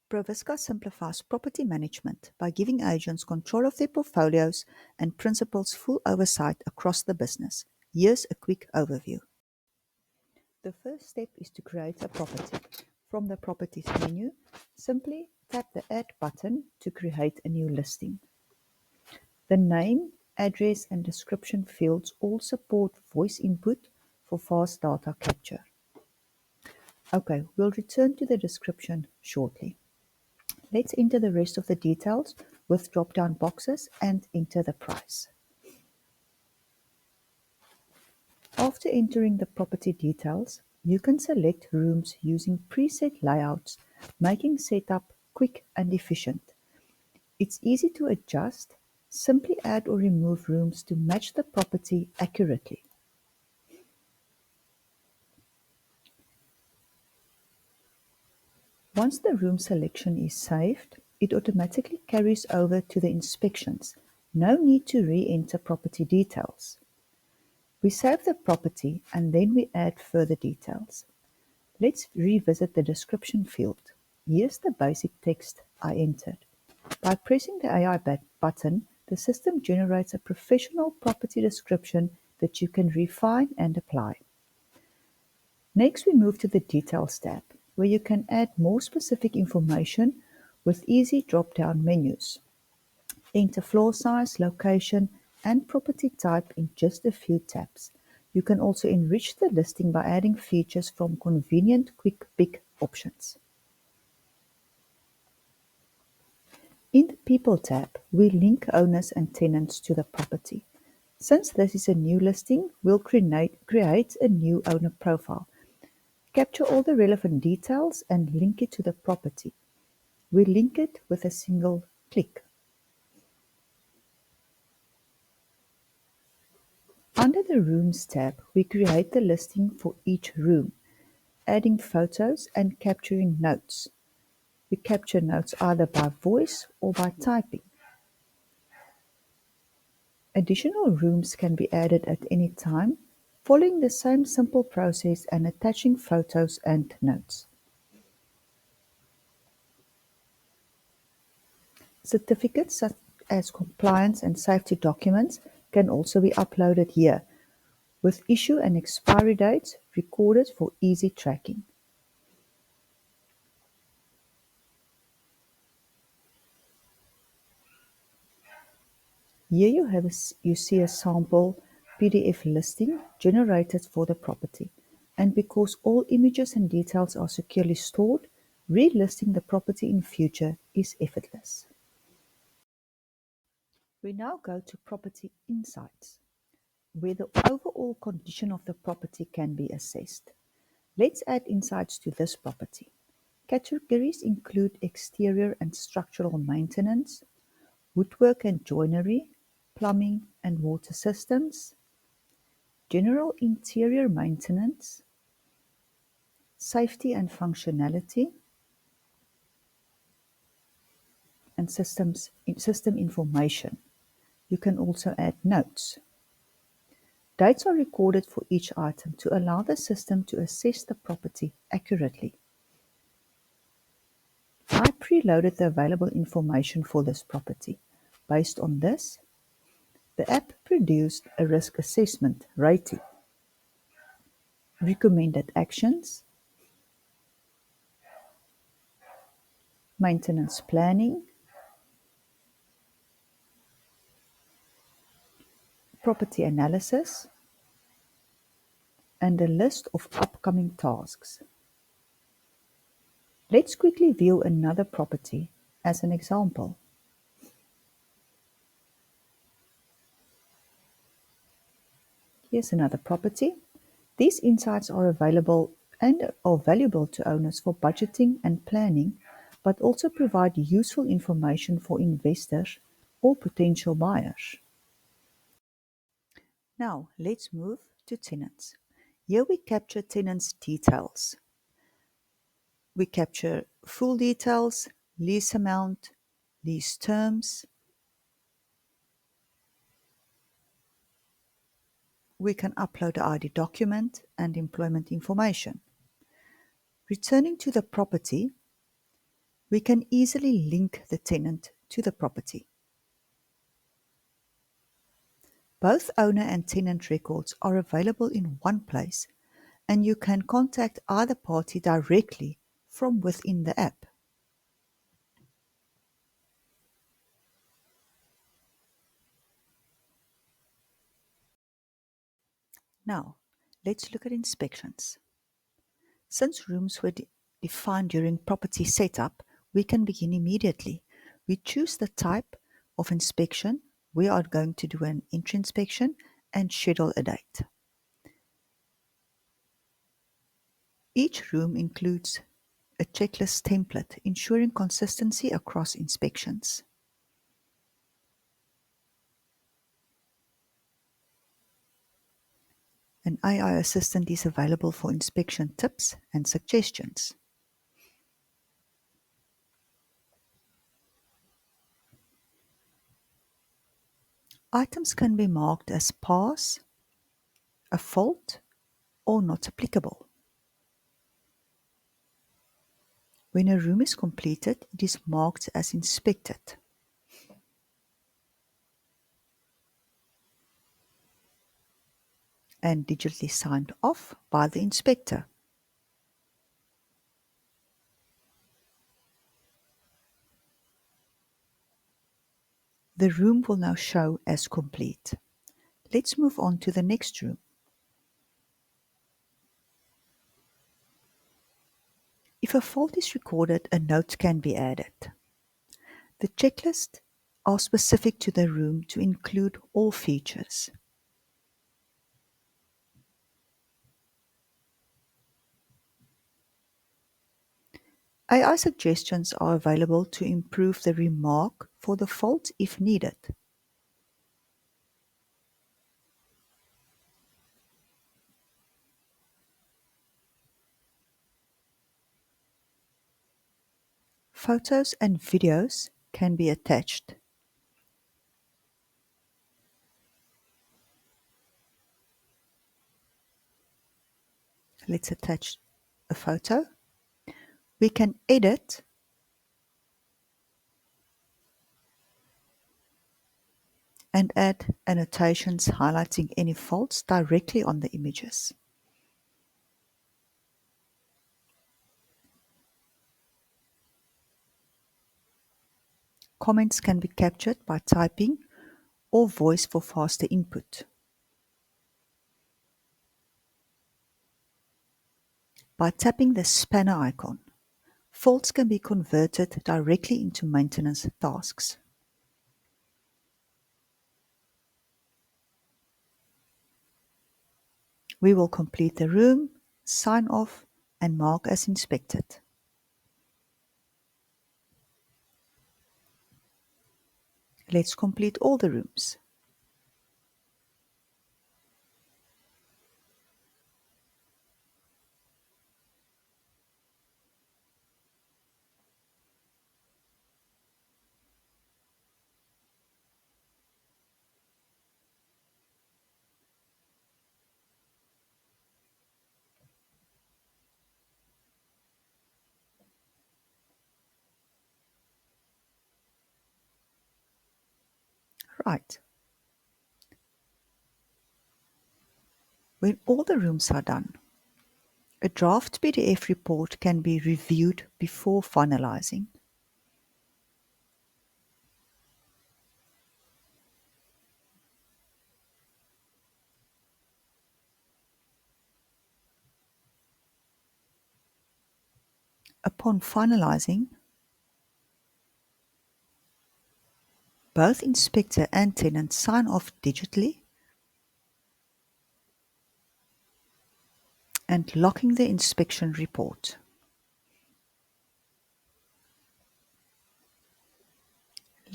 Proviska simplifies property management by giving agents control of their portfolios and principals full oversight across the business. Here's a quick overview. The first step is to create a property. From the Properties menu, simply tap the Add button to create a new listing. The name, address and description fields all support voice input for fast data capture. Okay, we'll return to the description shortly. Let's enter the rest of the details with drop-down boxes and enter the price. After entering the property details, you can select rooms using preset layouts, making setup quick and efficient. It's easy to adjust. Simply add or remove rooms to match the property accurately. Once the room selection is saved, it automatically carries over to the inspections. No need to re-enter property details. We save the property and then we add further details. Let's revisit the description field. Here's the basic text I entered. By pressing the AI button, the system generates a professional property description that you can refine and apply. Next, we move to the Details tab, where you can add more specific information with easy drop-down menus. Enter floor size, location, and property type in just a few taps. You can also enrich the listing by adding features from convenient quick pick options. In the People tab, we link owners and tenants to the property. Since this is a new listing, we'll create a new owner profile. Capture all the relevant details and link it to the property. We link it with a single click. Under the Rooms tab, we create the listing for each room, adding photos and capturing notes. We capture notes either by voice or by typing. Additional rooms can be added at any time, following the same simple process and attaching photos and notes. Certificates such as compliance and safety documents can also be uploaded here, with issue and expiry dates recorded for easy tracking. Here you see a sample PDF listing generated for the property, and because all images and details are securely stored, relisting the property in future is effortless. We now go to Property Insights, where the overall condition of the property can be assessed. Let's add insights to this property. Categories include exterior and structural maintenance, woodwork and joinery, plumbing and water systems, general interior maintenance, safety and functionality, and system information. You can also add notes. Dates are recorded for each item to allow the system to assess the property accurately. I preloaded the available information for this property. Based on this, the app produced a risk assessment rating, recommended actions, maintenance planning, property analysis, and a list of upcoming tasks. Let's quickly view another property as an example. Here's another property. These insights are available and are valuable to owners for budgeting and planning, but also provide useful information for investors or potential buyers. Now, let's move to tenants. Here we capture tenants' details. We capture full details, lease amount, lease terms. We can upload the ID document and employment information. Returning to the property, We can easily link the tenant to the property. Both owner and tenant records are available in one place, and you can contact either party directly from within the app. Now, let's look at inspections. Since rooms were defined during property setup, we can begin immediately. We choose the type of inspection. We are going to do an entry inspection and schedule a date. Each room includes a checklist template, ensuring consistency across inspections. An AI assistant is available for inspection tips and suggestions. Items can be marked as pass, a fault, or not applicable. When a room is completed, it is marked as inspected. And digitally signed off by the inspector. The room will now show as complete. Let's move on to the next room. If a fault is recorded, a note can be added. The checklists are specific to the room to include all features. AI suggestions are available to improve the remark for the fault if needed. Photos and videos can be attached. Let's attach a photo. We can edit and add annotations highlighting any faults directly on the images. Comments can be captured by typing or voice for faster input. By tapping the spanner icon, faults can be converted directly into maintenance tasks. We will complete the room, sign off, and mark as inspected. Let's complete all the rooms. Right. When all the rooms are done, a draft PDF report can be reviewed before finalizing. Upon finalizing, both inspector and tenant sign off digitally and locking the inspection report.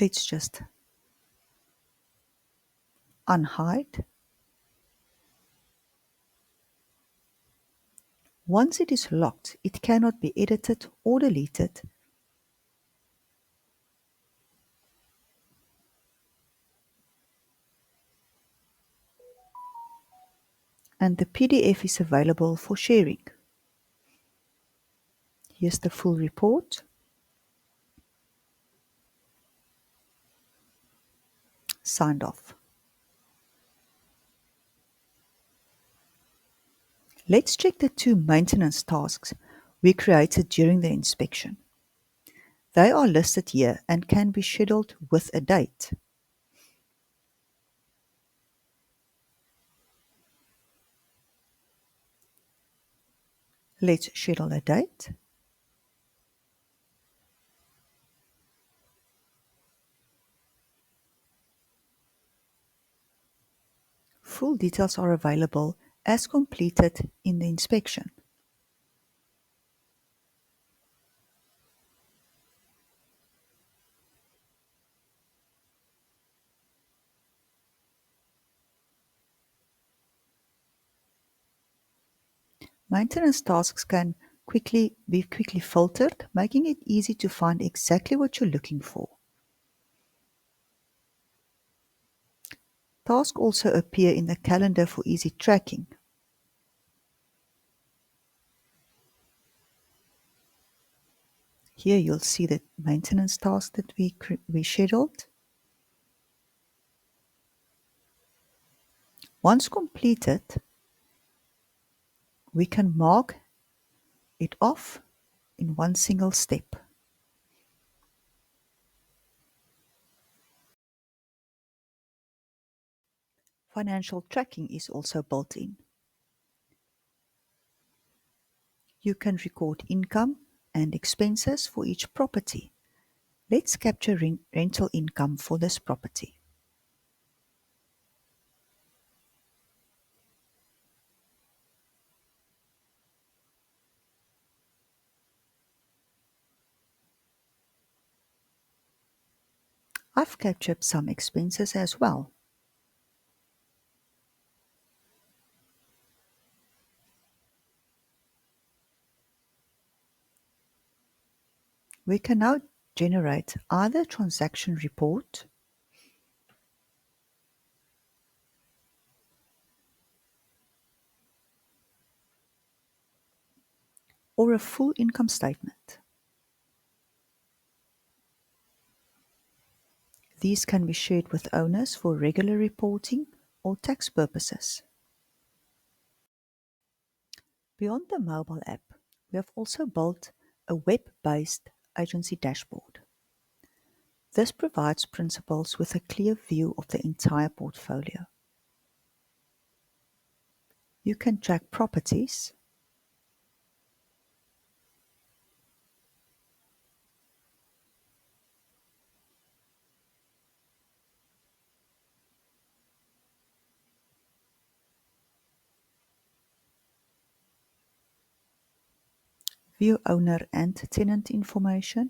Let's just unhide. Once it is locked, it cannot be edited or deleted. And the PDF is available for sharing. Here's the full report. signed off. Let's check the two maintenance tasks we created during the inspection. They are listed here and can be scheduled with a date. Let's schedule a date. Full details are available as completed in the inspection. Maintenance tasks can be quickly filtered, making it easy to find exactly what you're looking for. Tasks also appear in the calendar for easy tracking. Here you'll see the maintenance task that we scheduled. Once completed, we can mark it off in one single step. Financial tracking is also built in. You can record income and expenses for each property. Let's capture rental income for this property. I've captured some expenses as well. We can now generate either a transaction report or a full income statement. These can be shared with owners for regular reporting or tax purposes. Beyond the mobile app, we have also built a web-based agency dashboard. This provides principals with a clear view of the entire portfolio. You can track properties, view owner and tenant information,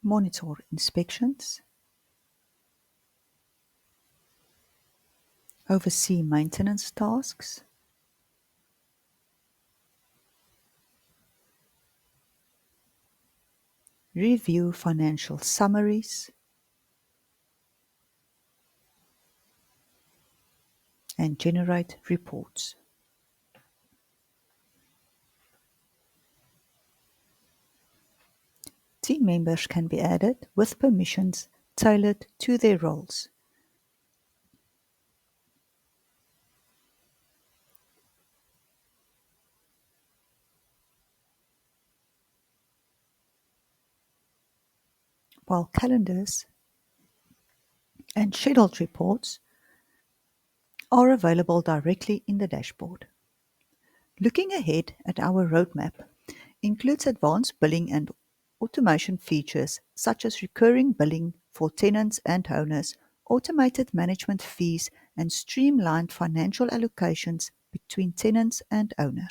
monitor inspections, oversee maintenance tasks, review financial summaries, and generate reports. Team members can be added with permissions tailored to their roles. While calendars and scheduled reports are available directly in the dashboard. Looking ahead at our roadmap includes advanced billing and automation features such as recurring billing for tenants and owners, automated management fees, and streamlined financial allocations between tenants and owners.